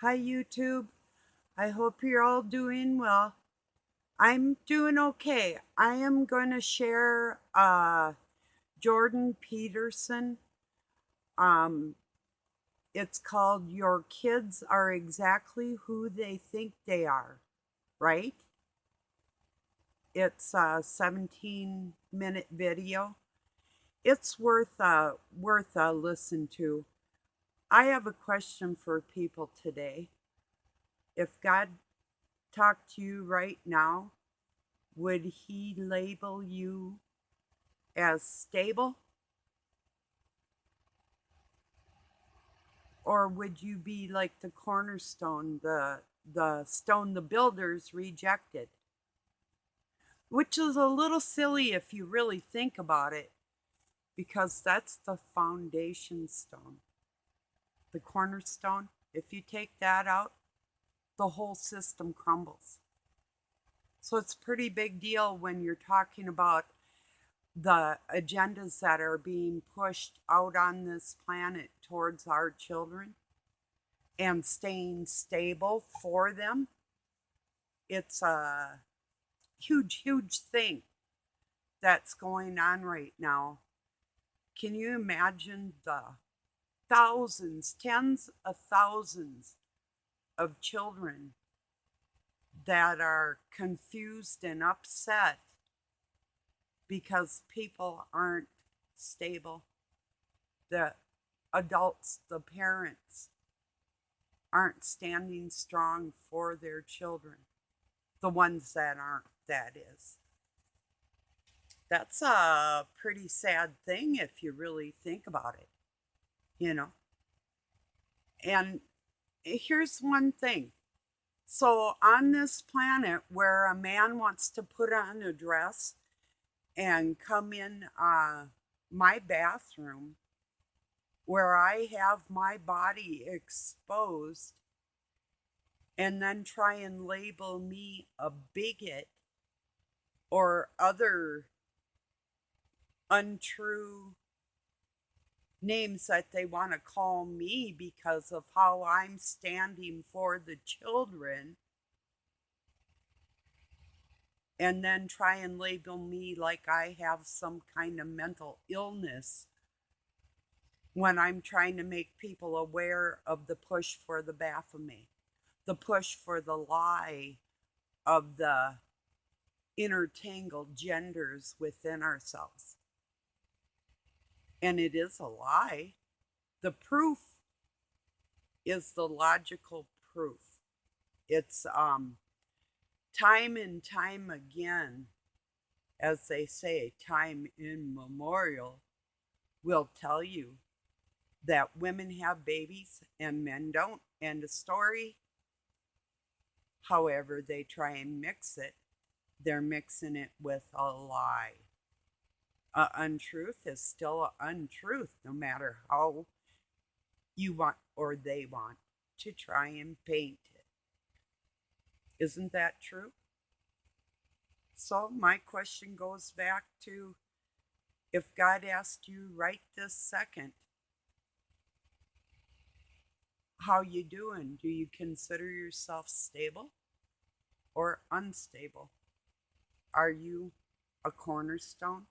Hi, YouTube. I hope you're all doing well. I'm doing okay. I am going to share Jordan Peterson. Um, it's called Your Kids Are Exactly Who They Think They Are, right? It's a 17-minute video. It's worth a listen to. I have a question for people today. If God talked to you right now, would he label you as stable, or would you be like the cornerstone, the stone the builders rejected? Which is a little silly if you really think about it, because that's the foundation stone, the cornerstone. If you take that out, the whole system crumbles. So it's a pretty big deal when you're talking about the agendas that are being pushed out on this planet towards our children and staying stable for them. It's a huge thing that's going on right now. Can you imagine the thousands, tens of thousands of children that are confused and upset because people aren't stable? The adults, the parents, aren't standing strong for their children. The ones that aren't, that is. That's a pretty sad thing if you really think about it, you know? And here's one thing. So, on this planet where a man wants to put on a dress and come in my bathroom where I have my body exposed and then try and label me a bigot or other untrue names that they want to call me because of how I'm standing for the children, and then try and label me like I have some kind of mental illness when I'm trying to make people aware of the push for the Baphomet, the push for the lie of the intertangled genders within ourselves. And it is a lie. The proof is the logical proof. It's time and time again, as they say, time immemorial, will tell you that women have babies and men don't. End of story. However, they try and mix it, they're mixing it with a lie. Untruth is still an untruth, no matter how you want or they want to try and paint it. Isn't that true? So, my question goes back to, if God asked you right this second, how you doing? Do you consider yourself stable or unstable? Are you a cornerstone?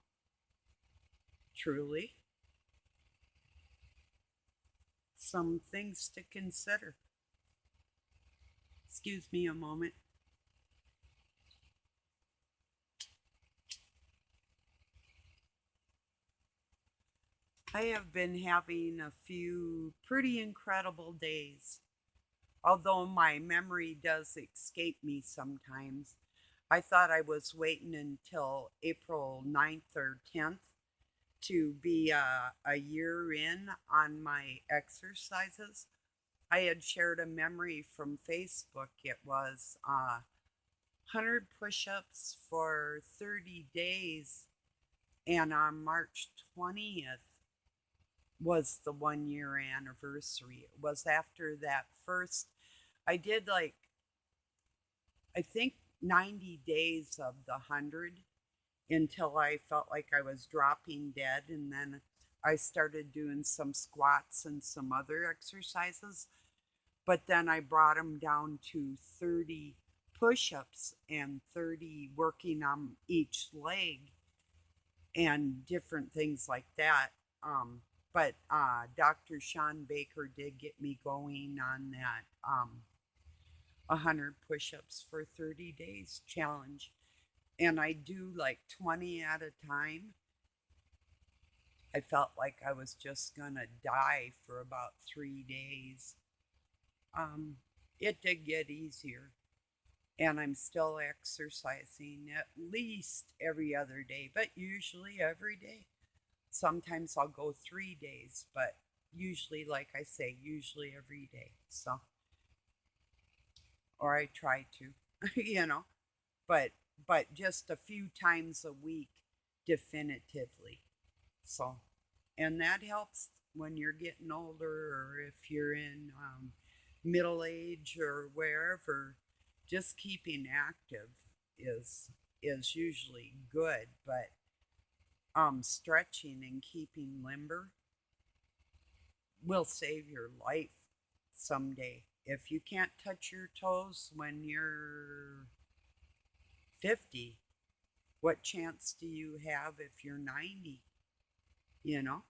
Truly? Some things to consider. Excuse me a moment. I have been having a few pretty incredible days. Although my memory does escape me sometimes. I thought I was waiting until April 9th or 10th to be a year in on my exercises. I had shared a memory from Facebook. It was 100 push ups for 30 days. And on March 20th was the 1 year anniversary. It was after that first, I did like, I think 90 days of the 100 until I felt like I was dropping dead. And then I started doing some squats and some other exercises. But then I brought them down to 30 push-ups and 30 working on each leg and different things like that. Um, but Dr. Sean Baker did get me going on that 100 push-ups for 30 days challenge. And I do like 20 at a time. I felt like I was just gonna die for about 3 days. Um, it did get easier, and I'm still exercising at least every other day, but usually every day. Sometimes I'll go 3 days, but usually, like I say, usually every day. So, or I try to, you know, but just a few times a week, definitively. So, and that helps when you're getting older, or if you're in middle age or wherever. Just keeping active is usually good, but stretching and keeping limber will save your life someday. If you can't touch your toes when you're 50, what chance do you have if you're 90? You know,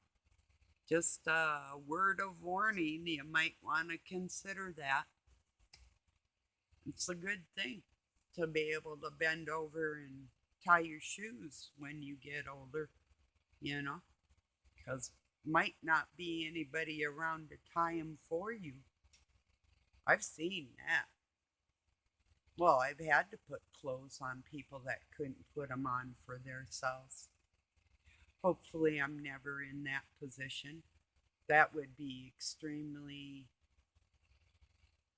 just a word of warning, you might want to consider that. It's a good thing to be able to bend over and tie your shoes when you get older, you know, because might not be anybody around to tie them for you. I've seen that. Well, I've had to put clothes on people that couldn't put them on for themselves. Hopefully, I'm never in that position. That would be extremely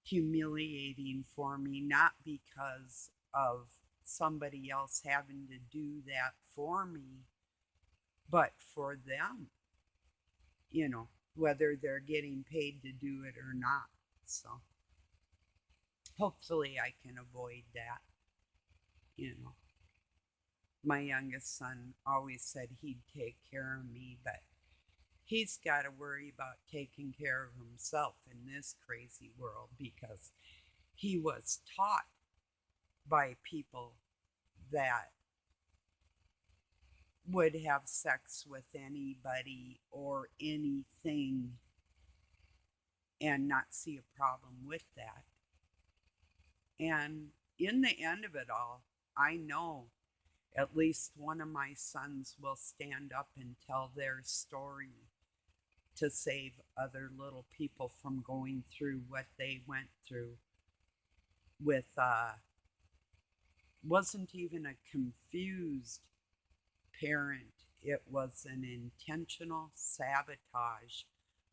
humiliating for me, not because of somebody else having to do that for me, but for them, you know, whether they're getting paid to do it or not. So hopefully I can avoid that, you know. My youngest son always said he'd take care of me, but he's got to worry about taking care of himself in this crazy world because he was taught by people that would have sex with anybody or anything and not see a problem with that. And in the end of it all, I know at least one of my sons will stand up and tell their story to save other little people from going through what they went through with wasn't even a confused parent. It was an intentional sabotage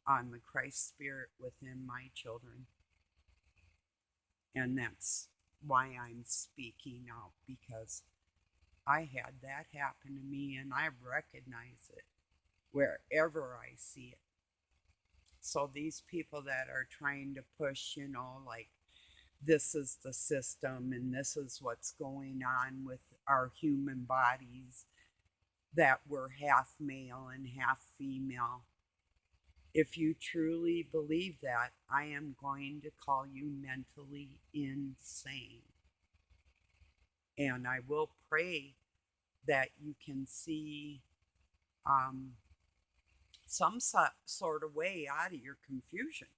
on the Christ spirit within my children. And that's why I'm speaking out, because I had that happen to me and I recognize it wherever I see it. So these people that are trying to push, you know, like this is the system and this is what's going on with our human bodies, that we're half male and half female. If you truly believe that, I am going to call you mentally insane. And I will pray that you can see some sort of way out of your confusion,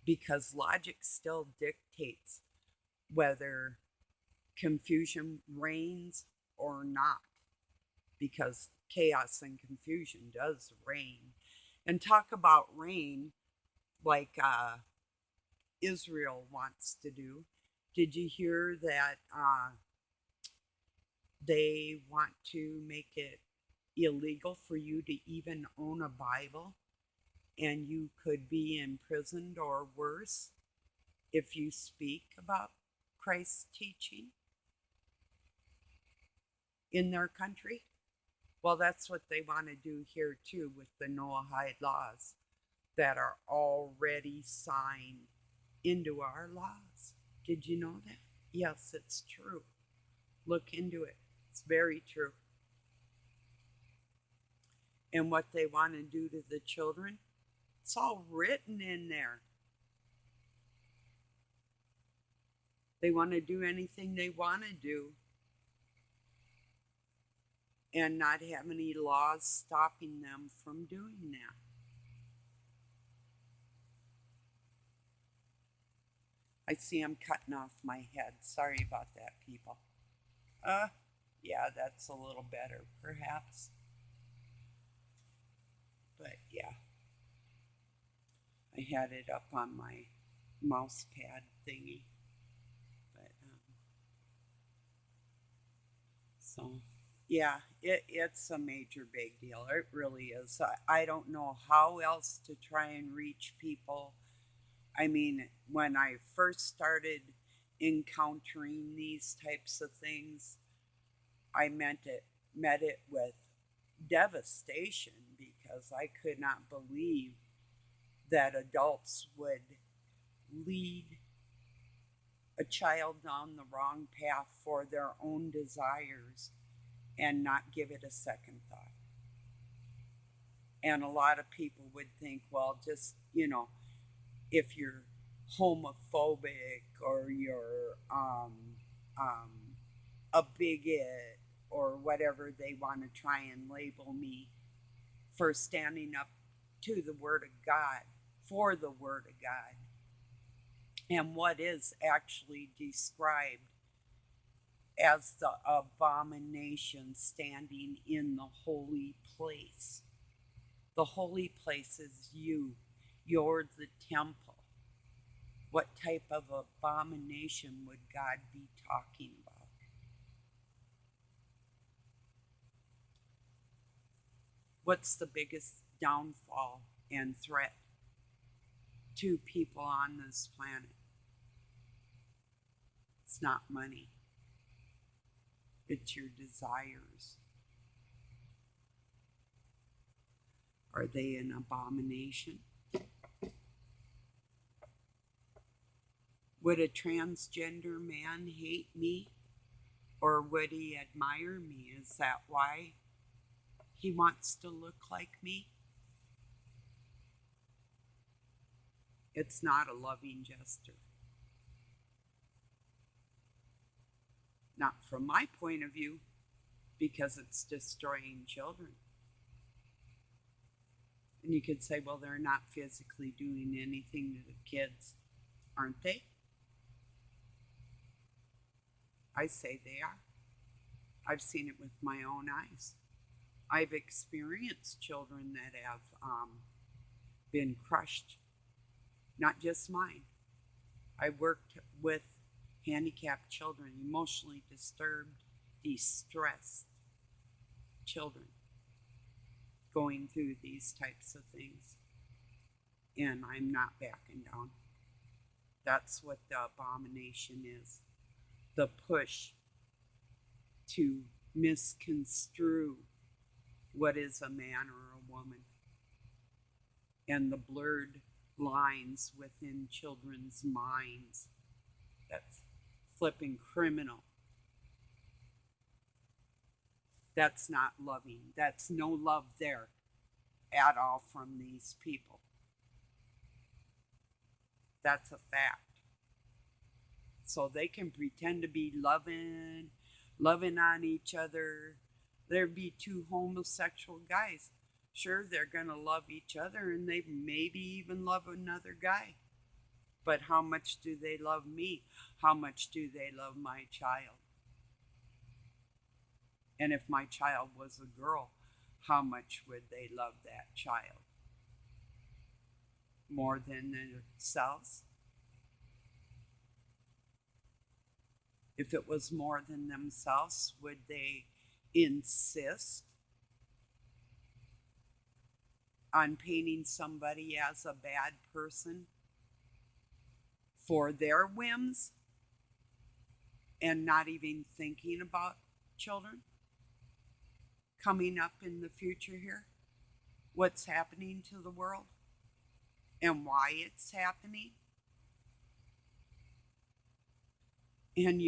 because logic still dictates whether confusion reigns or not, because chaos and confusion does reign. And talk about reign like Israel wants to do. Did you hear that they want to make it illegal for you to even own a Bible, and you could be imprisoned or worse if you speak about Christ's teaching in their country? Well, that's what they want to do here too with the Noahide laws that are already signed into our laws. Did you know that? Yes, it's true. Look into it. It's very true. And what they want to do to the children, it's all written in there. They want to do anything they want to do and not have any laws stopping them from doing that. I see I'm cutting off my head. Sorry about that, people. Yeah, that's a little better, perhaps. But yeah, I had it up on my mouse pad thingy. But so yeah, it's a major big deal. It really is. I don't know how else to try and reach people. I mean, when I first started encountering these types of things, I met it with devastation because I could not believe that adults would lead a child down the wrong path for their own desires and not give it a second thought. And a lot of people would think, well, just, if you're homophobic or you're um, a bigot or whatever they want to try and label me for standing up to the Word of God, for the Word of God, and what is actually described as the abomination standing in the holy place. The holy place is you. You're the temple. What type of abomination would God be talking about? What's the biggest downfall and threat to people on this planet? It's not money. It's your desires. Are they an abomination? Would a transgender man hate me? Or would he admire me? Is that why he wants to look like me? It's not a loving gesture. Not from my point of view, because it's destroying children. And you could say, well, they're not physically doing anything to the kids, aren't they? I say they are. I've seen it with my own eyes. I've experienced children that have been crushed, not just mine. I worked with handicapped children, emotionally disturbed, distressed children going through these types of things. And I'm not backing down. That's what the abomination is. The push to misconstrue what is a man or a woman, and the blurred lines within children's minds. That's flipping criminal. That's not loving. That's no love there at all from these people. That's a fact. So they can pretend to be loving on each other. There'd be two homosexual guys. Sure, they're going to love each other and they maybe even love another guy. But how much do they love me? How much do they love my child? And if my child was a girl, how much would they love that child? More than themselves? If it was more than themselves, would they insist on painting somebody as a bad person for their whims and not even thinking about children coming up in the future here? What's happening to the world and why it's happening? And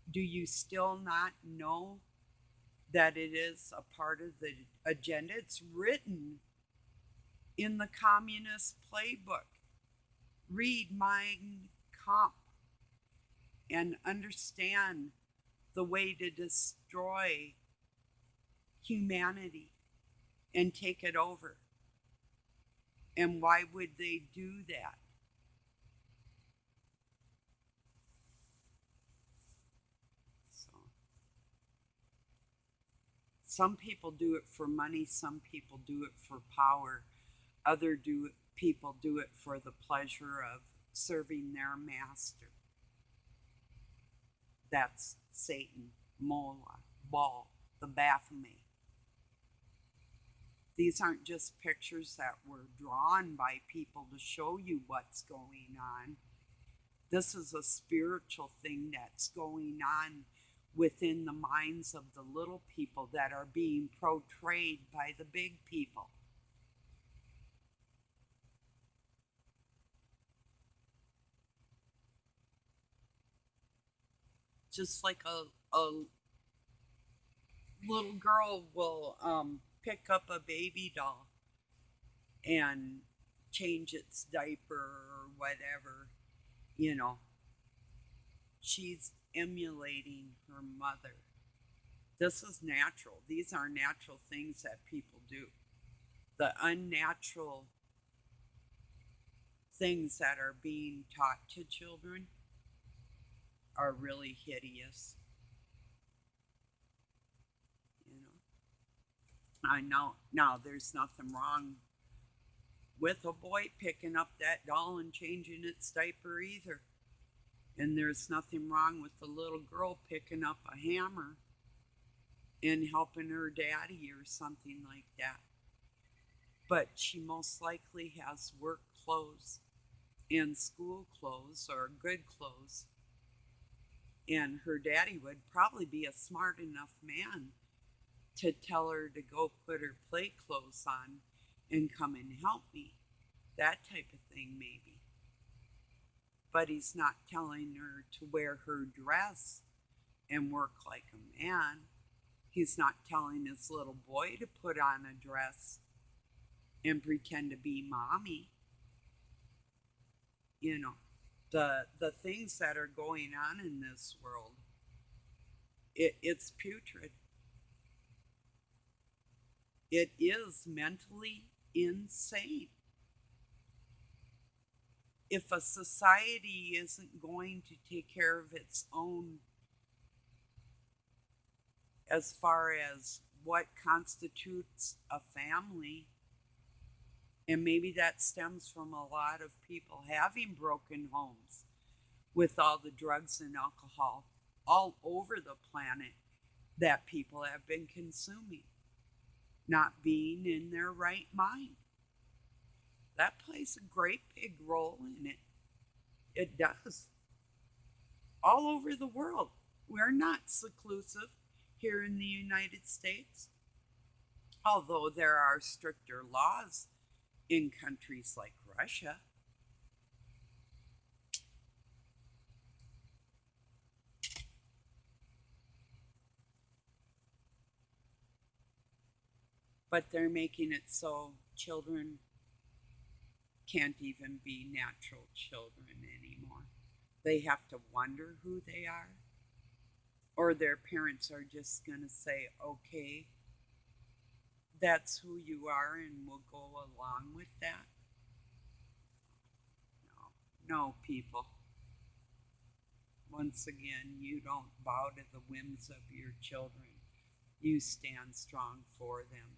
do you still not know that it is a part of the agenda? It's written in the Communist Playbook. Read Mein Kampf. and understand the way to destroy humanity and take it over. And why would they do that? So, some people do it for money, some people do it for power, people do it for the pleasure of serving their master. That's Satan, Mola, Baal, the Baphomet. These aren't just pictures that were drawn by people to show you what's going on. This is a spiritual thing that's going on within the minds of the little people that are being portrayed by the big people. Just like a little girl will pick up a baby doll and change its diaper or whatever, you know, she's emulating her mother. This is natural. These are natural things that people do. The unnatural things that are being taught to children are really hideous. You know, I know now there's nothing wrong with a boy picking up that doll and changing its diaper either. And there's nothing wrong with the little girl picking up a hammer and helping her daddy or something like that. But she most likely has work clothes and school clothes or good clothes. And her daddy would probably be a smart enough man to tell her to go put her play clothes on and come and help me. That type of thing, maybe. But he's not telling her to wear her dress and work like a man. He's not telling his little boy to put on a dress and pretend to be mommy. You know, the things that are going on in this world, it's putrid. It is mentally insane. If a society isn't going to take care of its own as far as what constitutes a family, and maybe that stems from a lot of people having broken homes with all the drugs and alcohol all over the planet that people have been consuming, not being in their right mind. That plays a great big role in it. It does. All over the world. We're not seclusive here in the United States, although there are stricter laws in countries like Russia. But they're making it so children can't even be natural children anymore. They have to wonder who they are, or their parents are just going to say, okay, that's who you are, and we'll go along with that. No, no, people. Once again, you don't bow to the whims of your children. You stand strong for them.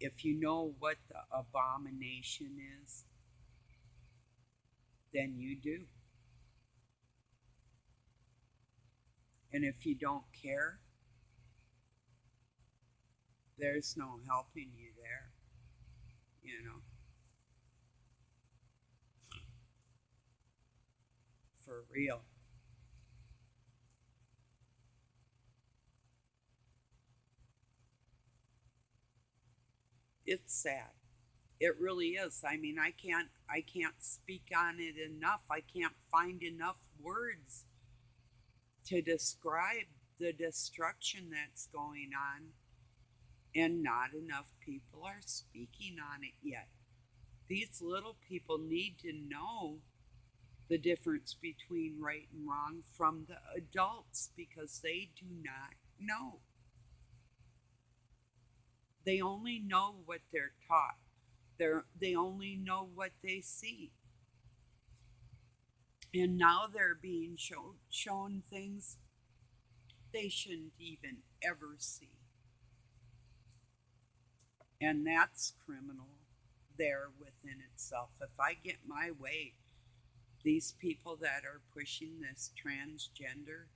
If you know what the abomination is, then you do. And if you don't care, there's no helping you there, you know, for real. It's sad. It really is. I mean, I can't speak on it enough. I can't find enough words to describe the destruction that's going on, and not enough people are speaking on it yet. These little people need to know the difference between right and wrong from the adults because they do not know. They only know what they're taught. They only know what they see. And now they're being shown things they shouldn't even ever see. And that's criminal there within itself. If I get my way, these people that are pushing this transgender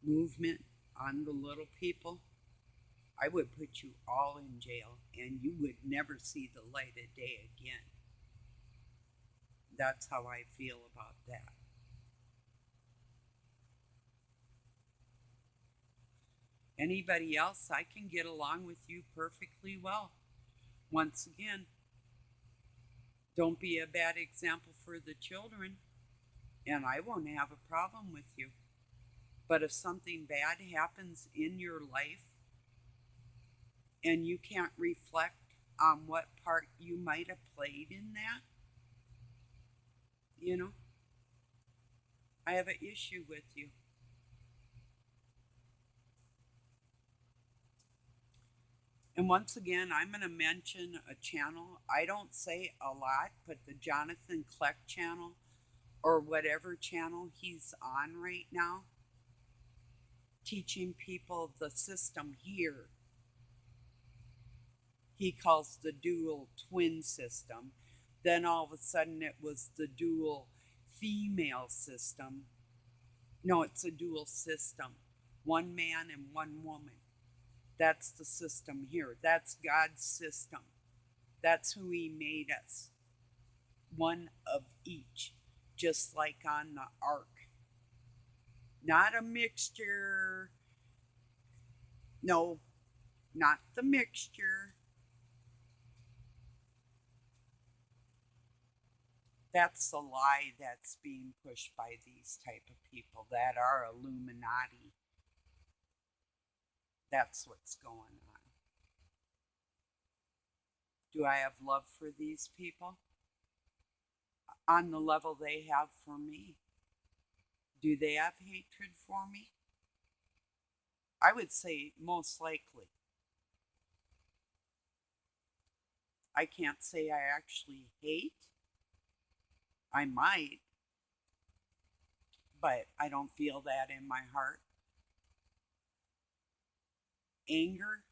movement on the little people, I would put you all in jail and you would never see the light of day again. That's how I feel about that. Anybody else, I can get along with you perfectly well. Once again, don't be a bad example for the children, and I won't have a problem with you. But if something bad happens in your life and you can't reflect on what part you might have played in that, you know, I have an issue with you. And once again, I'm going to mention a channel. I don't say a lot, but the Jonathan Kleck channel or whatever channel he's on right now, teaching people the system here. He calls the dual twin system. Then all of a sudden it was the dual female system. No, it's a dual system. One man and one woman. That's the system here. That's God's system. That's who He made us. One of each, just like on the ark. Not a mixture. No, not the mixture. That's the lie that's being pushed by these type of people that are Illuminati. That's what's going on. Do I have love for these people? On the level they have for me. Do they have hatred for me? I would say most likely. I can't say I actually hate. I might, but I don't feel that in my heart. Anger,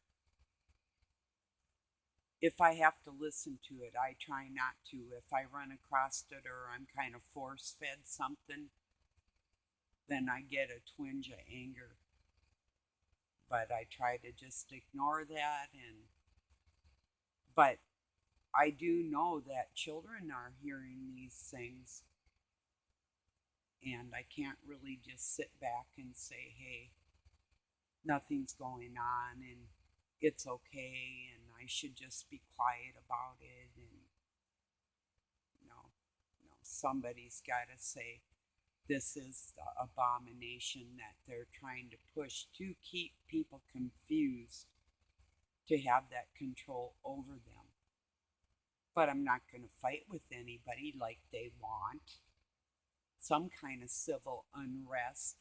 if I have to listen to it, I try not to. If I run across it or I'm kind of force fed something, then I get a twinge of anger. But I try to just ignore that. But I do know that children are hearing these things, and I can't really just sit back and say, hey, nothing's going on and it's okay and I should just be quiet about it. And no, somebody's got to say, this is the abomination that they're trying to push to keep people confused, to have that control over them. But I'm not going to fight with anybody like they want. Some kind of civil unrest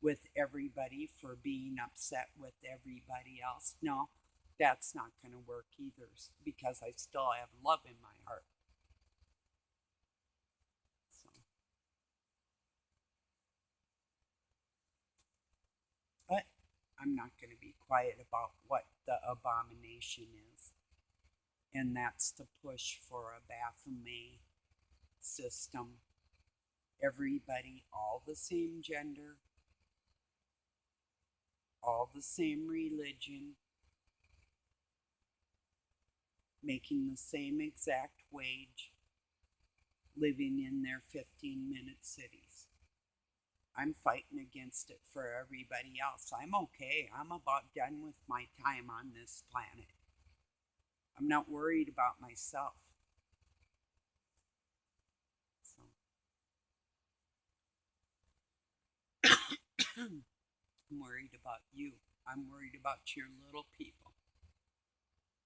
with everybody for being upset with everybody else. No, that's not going to work either because I still have love in my heart. So, but I'm not going to be quiet about what the abomination is. And that's the push for a Baphomet system. Everybody, all the same gender, all the same religion, making the same exact wage, living in their 15-minute cities. I'm fighting against it for everybody else. I'm okay. I'm about done with my time on this planet. I'm not worried about myself. So, I'm worried about you. I'm worried about your little people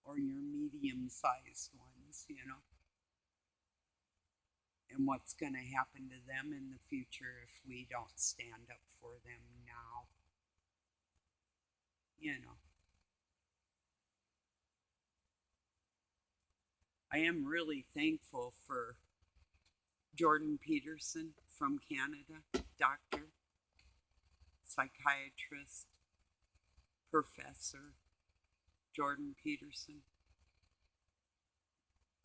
or your medium sized ones, and what's going to happen to them in the future if we don't stand up for them now. You know, I am really thankful for Jordan Peterson from Canada, doctor, psychiatrist, professor, Jordan Peterson,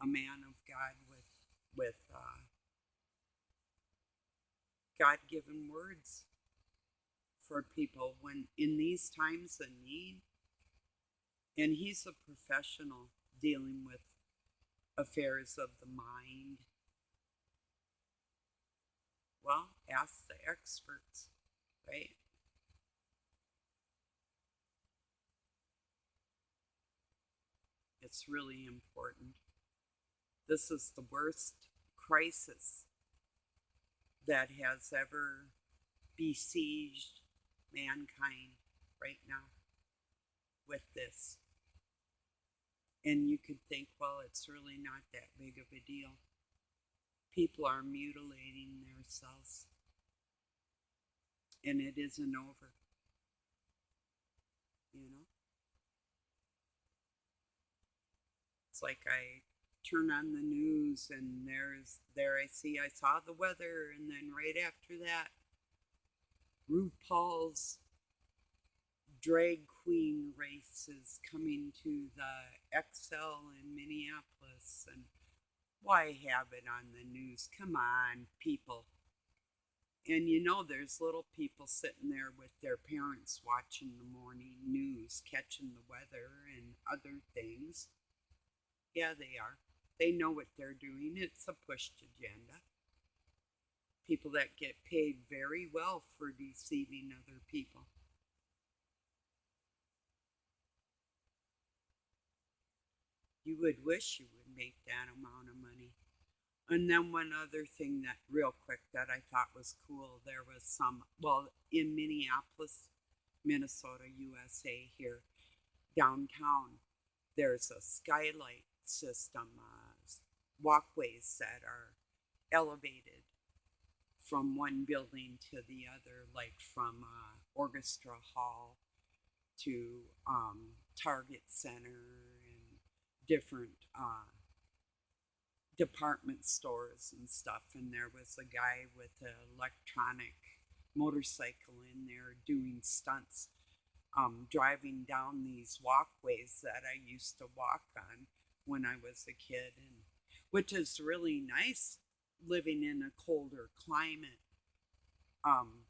a man of God with God-given words for people when in these times of need. And he's a professional dealing with affairs of the mind. Well, ask the experts, right? It's really important. This is the worst crisis that has ever besieged mankind right now with this. And you could think, well, it's really not that big of a deal. People are mutilating themselves, and it isn't over, you know? It's like I turn on the news and I saw the weather, and then right after that, RuPaul's drag queen races coming to the XL in Minneapolis, and why have it on the news? Come on, people. And you know, there's little people sitting there with their parents watching the morning news, catching the weather and other things. Yeah, they are. They know what they're doing. It's a pushed agenda. People that get paid very well for deceiving other people. You would wish you would make that amount of money. And then one other thing that, real quick, that I thought was cool, there was in Minneapolis, Minnesota, USA, here, downtown, there's a skylight system, walkways that are elevated from one building to the other, like from Orchestra Hall to Target Center and different department stores and stuff. And there was a guy with an electronic motorcycle in there doing stunts, driving down these walkways that I used to walk on when I was a kid, and which is really nice living in a colder climate, um,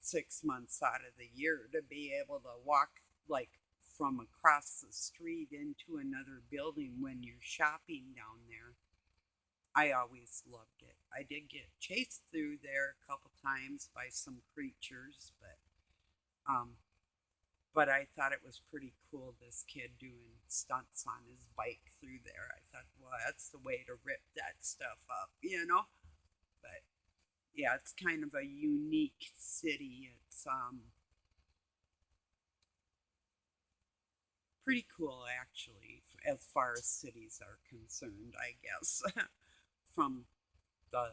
6 months out of the year, to be able to walk like from across the street into another building when you're shopping down there. I always loved it. I did get chased through there a couple times by some creatures, um, but I thought it was pretty cool, this kid doing stunts on his bike through there. I thought, well, that's the way to rip that stuff up, you know? But yeah, it's kind of a unique city. It's pretty cool, actually, as far as cities are concerned, I guess, from the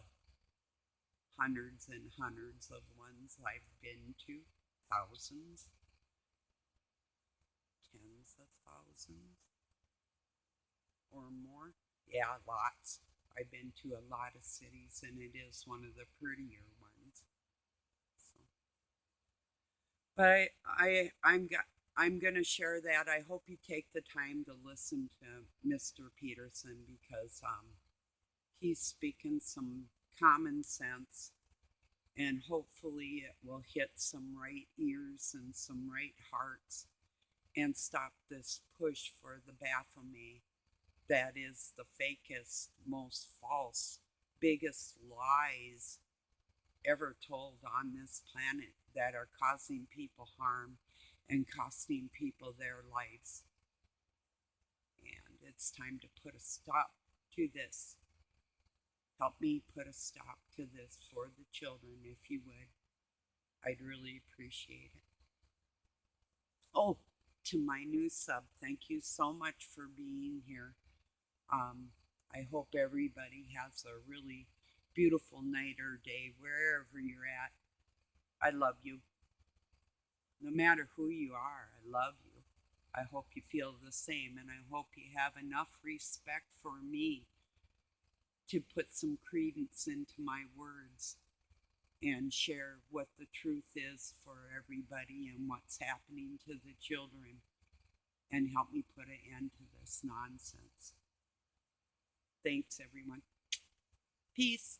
hundreds and hundreds of ones I've been to, thousands, tens of thousands or more. Yeah, lots. I've been to a lot of cities, and it is one of the prettier ones. So, but I'm gonna share that. I hope you take the time to listen to Mr. Peterson, because he's speaking some common sense, and hopefully it will hit some right ears and some right hearts and stop this push for the Baphomet that is the fakest, most false, biggest lies ever told on this planet, that are causing people harm and costing people their lives. And it's time to put a stop to this. Help me put a stop to this for the children, if you would. I'd really appreciate it. Oh, to my new sub, thank you so much for being here. Um, I hope everybody has a really beautiful night or day, wherever you're at. I love you. No matter who you are, I love you. I hope you feel the same, and I hope you have enough respect for me to put some credence into my words and share what the truth is for everybody and what's happening to the children and help me put an end to this nonsense. Thanks, everyone. Peace.